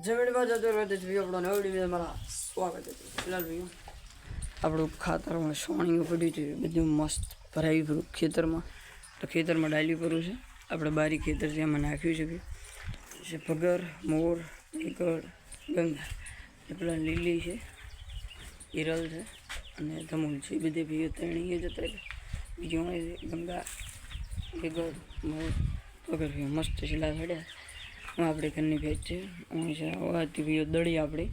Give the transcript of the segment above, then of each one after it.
જમીન માં જતો રહ્યો ભાઈ આપણો નવો વિડીયો મારા સ્વાગત છે ફિલહાલ ભાઈ આપણું ખાતરમાં સોણીઓ પડ્યું છે બધું મસ્ત ભરાવી પડ્યું ખેતરમાં તો ખેતરમાં ડાલી પડ્યું છે આપણે બારી ખેતર છે એમાં નાખ્યું છે પગર મોર એકડ ગંગા એ પેલા લીલી છે હિરલ છે અને ધમુલ છે એ બધી ભાઈઓ ત્રણેય જતા રહે બીજું ગંગા એકડ મોર પગર ભાઈઓ મસ્ત શીલા પડ્યા આપણે ઘરની ભેજ છે હતી ભાઈઓ દળી આપણે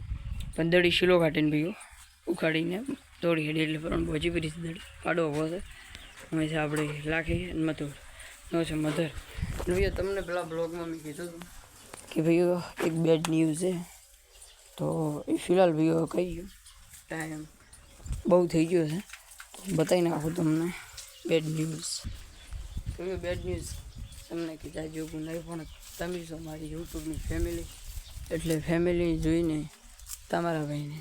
પણ દળી શીલો કાઢીને ભાઈઓ ઉખાડીને દોડી હેડી એટલે પણ ભોજી પડી છે દળી પાડો ઉભો છે અમે છે આપણે લાખી મથુર નો છે મધર ભાઈઓ તમને પેલા બ્લોગમાં મેં કીધું હતું કે ભાઈઓ એક બેડ ન્યૂઝ છે તો એ ફિલહાલ ભાઈઓ કહી ગયું ટાઈમ બહુ થઈ ગયો છે તો બતાવી નાખું તમને બેડ ન્યૂઝ ભાઈઓ બેડ ન્યૂઝ તમને કીધા જોવું નહીં પણ તમે છો મારી યુટ્યુબની ફેમિલી એટલે ફેમિલી જોઈને તમારા ભાઈને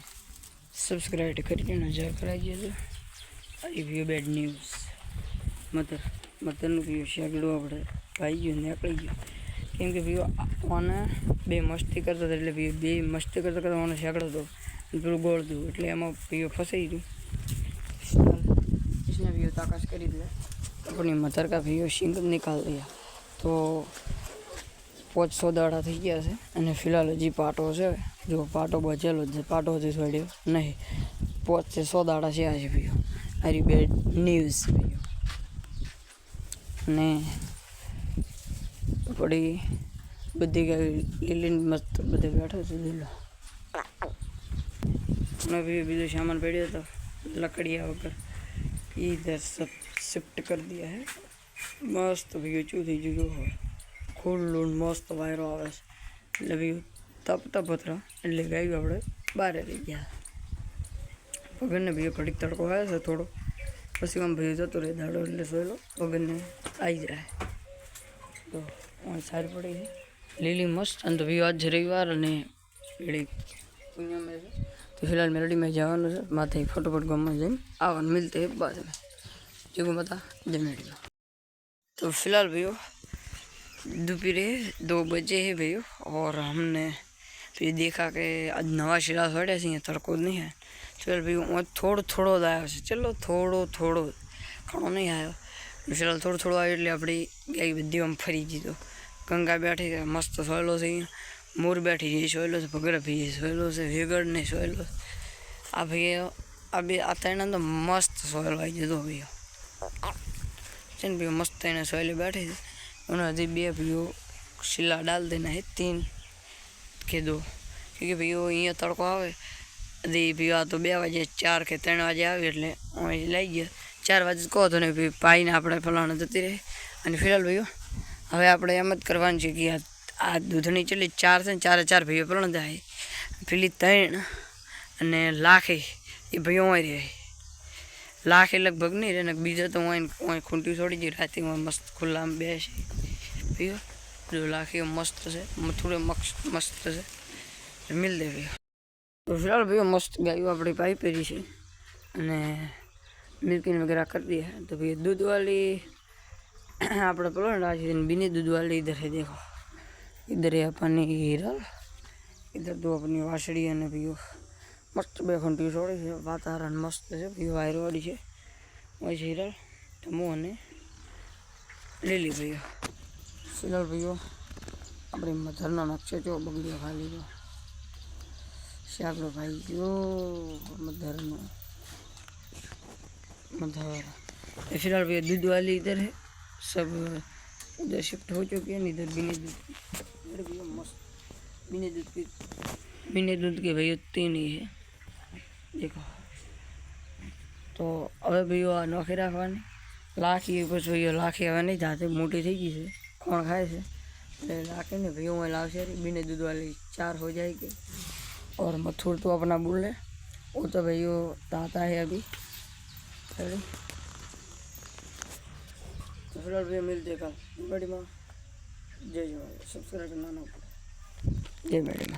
સબસ્ક્રાઈબ કરીને શેર કરાવી દેજો આ વ્યૂ બેડ ન્યૂઝ મધરનું વ્યૂ શેગડું આપણે ભાઈ ગયું નીકળી ગયું કેમ કે વ્યૂ આને બે મસ્તી કરતા હતા એટલે બે મસ્તી કરતા કરતા મને શેગડો હતો પેલું ગોળ હતું એટલે એમાં વ્યૂ ફસાઈ ગયું इसने व्यू ताकाश કરી दिया अपनी मदर का व्यू सिंग निकाल दिया तो 500 દાડા થઈ ગયા છે અને ફિલહાલ હજી પાટો છે જો પાટો બચેલો છે પાટો હજી છોડ્યો નહીં 500 દાડા છે આજે ભાઈઓ આરી બેડ ન્યૂઝ ભાઈઓ ને પડી બધી લીલી મસ્ત બધે બેઠો છે દિલ્લો મેં બીજો સામાન પડ્યો હતો लकड़ियाँ वगैरह इधर सब शिफ्ट कर दिया है मस्त भैया चूथी जो है खुल्लून मस्त वायरो आवे એટલે ભી તપ પથરા એટલે ગાયું આપણે બહાર રહી ગયા પગને ભી ઘડીક તડકો આવે છે થોડો પછી આમ ભી જતો રહે દાડો એટલે સોયલો પગને આવી જાય તો સારી પડી છે લીલી મસ્ત અને તો ભી આજ રવિવાર અને પેલી પુણ્ય મેં છે तो फिलहाल मेलोडी में जावानो है माथे फटोफट गाँव में जाए आवन मिलते हैं बाद में जो बता जमेडी में तो फिलहाल भैया दोपहर 2 बजे है भैया और हमने फिर देखा कि आज नवा शिला छोड़ा से तड़को नहीं है फिलहाल भैया थोड़ो आया से चलो थोड़ो घणो नहीं आयो फिलहाल थोड़ो आयो એટલે આપણી ગાય બધી આમ ફરી ગઈ તો ગંગા બેઠી છે મસ્ત સોયલો છે मोर बैठी जी सोयलो से पगड़ भी सोयलो से वेगड़ नहीं सोयलो आ भैया अभी आता है ना तो मस्त सोयलो आई जो भैया चल भैया मस्त है ना सोयले बैठे थे उन्होंने अभी बे भैया शिला डाल देना है 3 के 2 क्योंकि भैया ये तड़को आवे अभी भैया तो 2 बजे 4 के 3 बजे आवे એટલે લઈ ગયા 4 વાગે કહો તો ને પાઈને આપણે ફલાણા જતી રહે અને ફિલહાલ ભૈયા હવે આપણે એમ જ કરવાનું છે કે आ दूधनी चली 4 से 4 भैया पलण जाए पेली 3 અને લાખે એ ભાઈઓ રહે લાખે લગભગ નહીં રહે ને બીજા તો હું ખૂંટી છોડી દી રાતે મસ્ત ખુલ્લામાં બેસે ભૈયો જો લાખે મસ્ત છે થોડે મસ્ત છે મિલ દે ભૈયો તો ફિલહાલ ભૈયો મસ્ત ગાયું આપણી પાઈ પહેરી છે અને મિલ્કિંગ વગેरह कर दिया है तो भैया दूध वाली આપણે પલણ રાખી बिनी दूध वाली इधर है देखो इधर है अपनी हिरल इधर 2 अपनी वासड़ी है भैया मस्त 2 घंटी छोड़ी है वातावरण मस्त है भैया वायर वाली है वही हिरल टमो ने લીલી ભૈया फिलहाल भैया अपनी मधरना नक्शे जो बगड़िया खाली जो शाकड़ो भाई जो मधर फिलहाल भैया दूध वाली इधर है सब उधर शिफ्ट हो चुकी है इधर बिना दूध मस्त बिना दूध के भैया 3 ही है देखो तो હવે ભૈયો આ નોખી રાખવાની લાખી પછી ભૈયો લાખી હવે નહીં જાતે મોટી થઈ ગઈ છે કોણ ખાય છે એટલે લાખીને ભૈયો वहाँ लावશે बिना दूध वाली 4 हो जाएगी और मथुर तो अपना बोले वो तो भैया ताता है अभी तो फिलहाल भैया मिलते कल बड़ी माँ जय जय सब्सक्राइब करना ना जय मैडम।